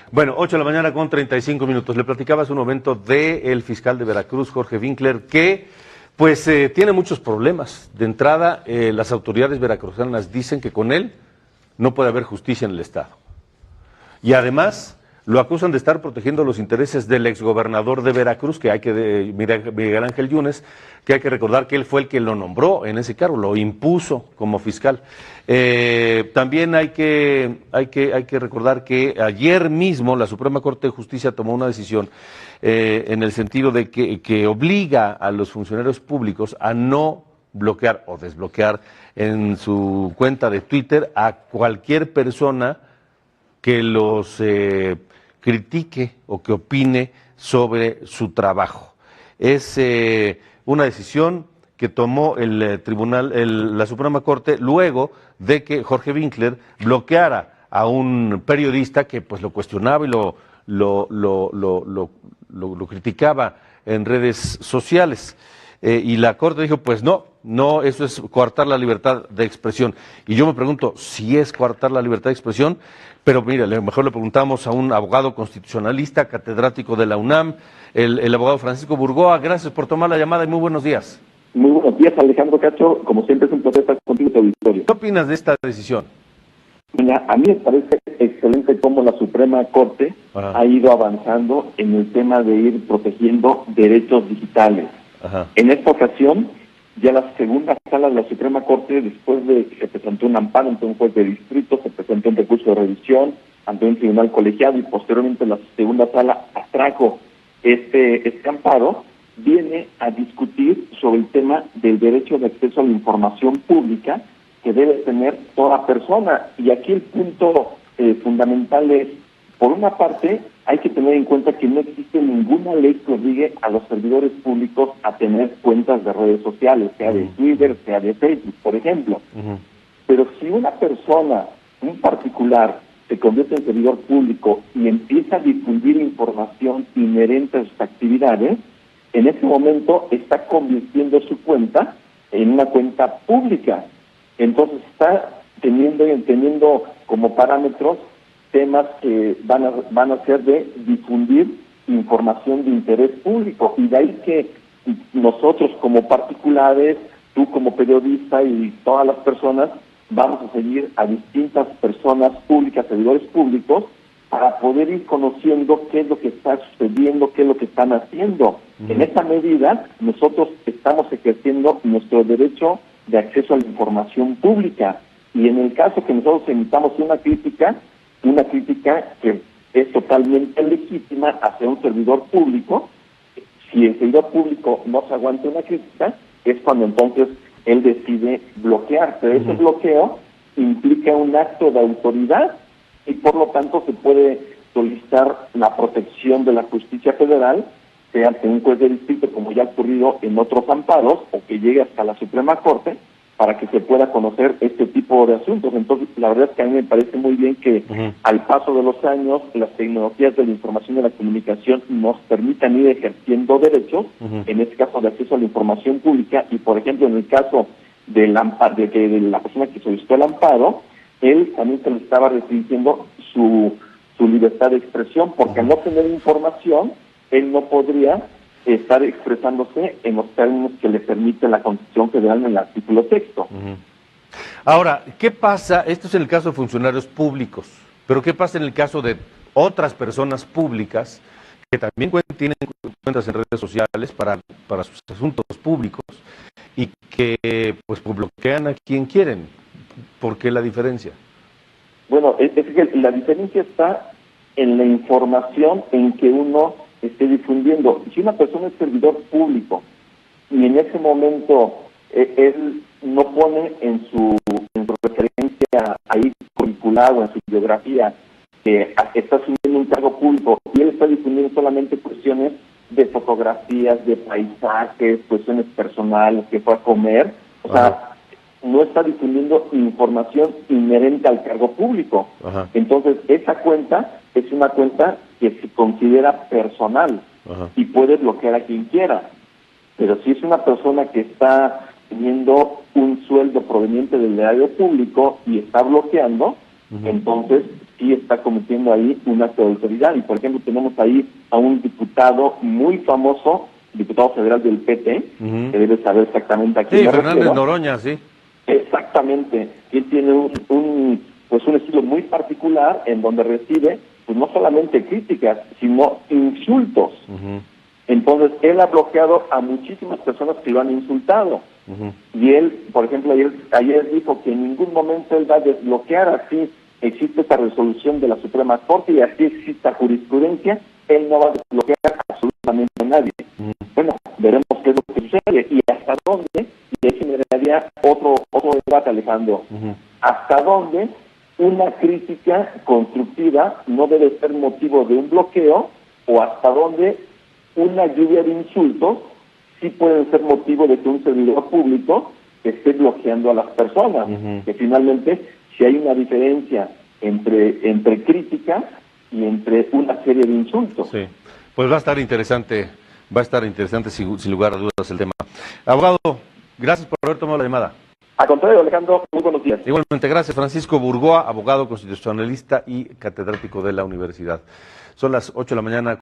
Bueno, 8 de la mañana con 35 minutos. Le platicaba hace un momento del fiscal de Veracruz, Jorge Winkler, que pues tiene muchos problemas. De entrada, las autoridades veracruzanas dicen que con él no puede haber justicia en el Estado. Y además lo acusan de estar protegiendo los intereses del exgobernador de Veracruz, Miguel Ángel Yunes, que hay que recordar que él fue el que lo nombró en ese cargo, lo impuso como fiscal. También hay que recordar que ayer mismo la Suprema Corte de Justicia tomó una decisión en el sentido de que obliga a los funcionarios públicos a no bloquear o desbloquear en su cuenta de Twitter a cualquier persona que los critique o que opine sobre su trabajo. Es una decisión que tomó el la Suprema Corte luego de que Jorge Winkler bloqueara a un periodista que pues lo cuestionaba y lo criticaba en redes sociales. Y la Corte dijo, pues no, eso es coartar la libertad de expresión. Y yo me pregunto, si es coartar la libertad de expresión, pero mire, a lo mejor le preguntamos a un abogado constitucionalista, catedrático de la UNAM, el abogado Francisco Burgoa. Gracias por tomar la llamada y muy buenos días. Muy buenos días, Alejandro Cacho. Como siempre es un placer estar contigo en tu auditorio. ¿Qué opinas de esta decisión? Mira, a mí me parece excelente cómo la Suprema Corte ha ido avanzando en el tema de ir protegiendo derechos digitales. En esta ocasión, ya la segunda sala de la Suprema Corte, después de que se presentó un amparo ante un juez de distrito, se presentó un recurso de revisión ante un tribunal colegiado y posteriormente la segunda sala atrajo este amparo, viene a discutir sobre el tema del derecho de acceso a la información pública que debe tener toda persona. Y aquí el punto fundamental es, por una parte, hay que tener en cuenta que no existe ninguna ley que obligue a los servidores públicos a tener cuentas de redes sociales, sea de Twitter, sea de Facebook, por ejemplo. Pero si una persona, un particular, se convierte en servidor público y empieza a difundir información inherente a sus actividades, en ese momento está convirtiendo su cuenta en una cuenta pública. Entonces está teniendo como parámetros temas que van a ser de difundir información de interés público, y de ahí que nosotros como particulares, tú como periodista y todas las personas vamos a seguir a distintas personas públicas, servidores públicos, para poder ir conociendo qué es lo que está sucediendo, qué es lo que están haciendo. En esta medida, nosotros estamos ejerciendo nuestro derecho de acceso a la información pública, y en el caso que nosotros emitamos una crítica que es totalmente legítima hacia un servidor público, si el servidor público no se aguanta una crítica, es cuando entonces él decide bloquear, pero ese bloqueo implica un acto de autoridad y por lo tanto se puede solicitar la protección de la justicia federal, sea ante un juez de distrito, como ya ha ocurrido en otros amparos, o que llegue hasta la Suprema Corte, para que se pueda conocer este tipo de asuntos. Entonces, la verdad es que a mí me parece muy bien que al paso de los años, las tecnologías de la información y de la comunicación nos permitan ir ejerciendo derechos, en este caso de acceso a la información pública, y por ejemplo, en el caso de la persona que solicitó el amparo, él también se le estaba restringiendo su libertad de expresión, porque al no tener información, él no podría estar expresándose en los términos que le permite la Constitución Federal en el artículo 6. Ahora, ¿qué pasa? Esto es en el caso de funcionarios públicos, pero ¿qué pasa en el caso de otras personas públicas que también tienen cuentas en redes sociales para sus asuntos públicos y que pues bloquean a quien quieren? ¿Por qué la diferencia? Bueno, es que la diferencia está en la información en que uno esté difundiendo. Si una persona es servidor público y en ese momento él no pone en su referencia ahí curricular o en su biografía que está asumiendo un cargo público y él está difundiendo solamente cuestiones de fotografías, de paisajes, cuestiones personales, que fue a comer, o sea, no está difundiendo información inherente al cargo público. Entonces, esa cuenta es una cuenta que se considera personal y puede bloquear a quien quiera. Pero si es una persona que está teniendo un sueldo proveniente del erario público y está bloqueando, entonces sí está cometiendo ahí un acto de autoridad. Y por ejemplo tenemos ahí a un diputado muy famoso, diputado federal del PT, que debe saber exactamente a quién me Fernández refiero. Noroña, sí. Exactamente. Él tiene un estilo muy particular en donde recibe pues no solamente críticas, sino insultos. Entonces, él ha bloqueado a muchísimas personas que lo han insultado. Y él, por ejemplo, ayer dijo que en ningún momento él va a desbloquear, así existe esta resolución de la Suprema Corte y así existe jurisprudencia, él no va a desbloquear absolutamente a nadie. Bueno, veremos qué es lo que sucede y hasta dónde, y ahí generaría otro debate, Alejandro, hasta dónde una crítica constructiva no debe ser motivo de un bloqueo o hasta dónde una lluvia de insultos sí pueden ser motivo de que un servidor público esté bloqueando a las personas. Que finalmente, si hay una diferencia entre críticas y entre una serie de insultos. Sí, pues va a estar interesante sin lugar a dudas el tema. Abogado, gracias por haber tomado la llamada. Al contrario, Alejandro, muy buenos días. Igualmente, gracias. Francisco Burgoa, abogado constitucionalista y catedrático de la universidad. Son las 8 de la mañana.